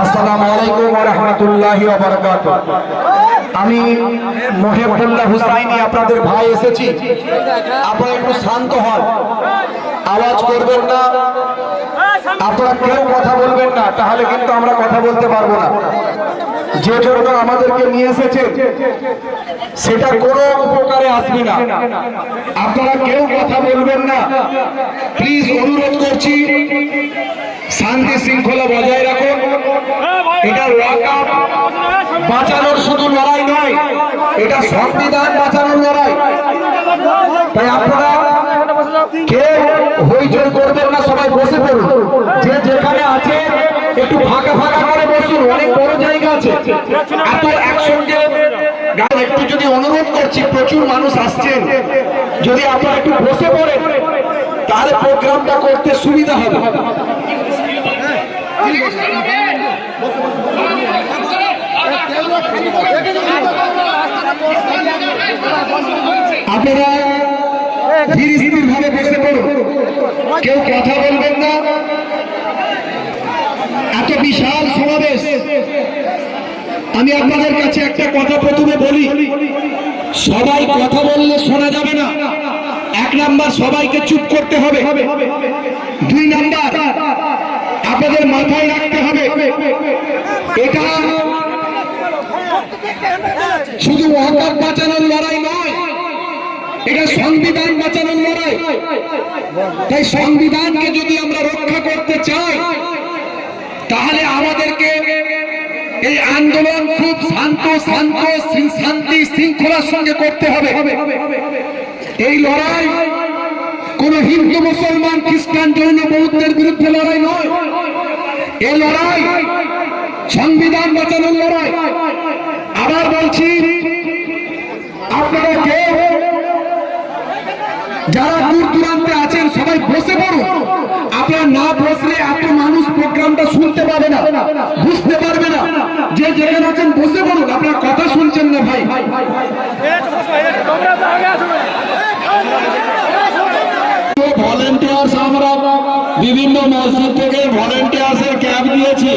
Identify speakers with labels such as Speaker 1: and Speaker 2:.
Speaker 1: আসসালামু আলাইকুম ওয়া রাহমাতুল্লাহি ওয়া বারাকাতুহু। আমি মহিবুল্লাহ হুসাইনি আপনাদের ভাই এসেছি, আপনারা একটু শান্ত হন, আওয়াজ করবেন না, আপনারা কেউ কথা বলবেন না, তাহলে কিন্তু আমরা কথা বলতে পারবো না। যে জন্য আমাদেরকে নিয়ে এসেছে সেটা কোনো উপকারে আসবে না, আপনারা কেউ কথা বলবেন না। প্লিজ অনুরোধ করছি, শান্তি শৃঙ্খলা বজায় রাখুন। এটা ওয়াকফ বাঁচানোর শুধু লড়াই নয়, এটা সংবিধান বাঁচানোর লড়াই। তাই আপনারা কেউ হইচই করবেন না, সবাই বসে পড়ুন। যে যেখানে আছে একটু ফাঁকা ফাঁকা করে বসুন, অনেক বড় জায়গা আছে, এত একসঙ্গে একটু যদি অনুরোধ করছি, প্রচুর মানুষ আসছেন, যদি আপনারা একটু বসে পড়েন তাহলে প্রোগ্রামটা করতে সুবিধা হবে। আপনারা ধীর স্থির ভাবে বসে পড়ুন, কেউ কথা বলবেন না। এত বিশাল সমাবেশ, আমি আপনাদের কাছে একটা কথা প্রথমে বলি, সবাই কথা বললে শোনা যাবে না। 1 নাম্বার, সবাইকে চুপ করতে হবে। 2 নাম্বার, আপনাদের মাথায় রাখতে হবে এটা শুধু ওয়াকফ বাঁচানোর লড়াই নয়, এটা সংবিধান বাঁচানোর লড়াই। তাই সংবিধানকে যদি আমরা রক্ষা করতে চাই তাহলে আমাদেরকে এই আন্দোলন খুব শান্তি শৃঙ্খলার সঙ্গে করতে হবে। এই লড়াই কোন হিন্দু মুসলমান খ্রিস্টান জৈন বৌদ্ধের বিরুদ্ধে লড়াই নয়, এই লড়াই সংবিধান বাঁচানোর লড়াই। আবার বলছি, আপনারা কেউ যারা দূর দূরান্তে আছেন সবাই বসে পড়ুন। আপনারা না বসলে এত মানুষ প্রোগ্রামটা শুনতে পাবে না, বুঝতে পারবে না। যে যেখানে আছেন বসে পড়ুন, আপনারা কথা শুনছেন না ভাই। ভলেন্টিয়ার্স, আমরা বিভিন্ন মসজিদ থেকে ভলেন্টিয়ার্সের ক্যাম্প দিয়েছি।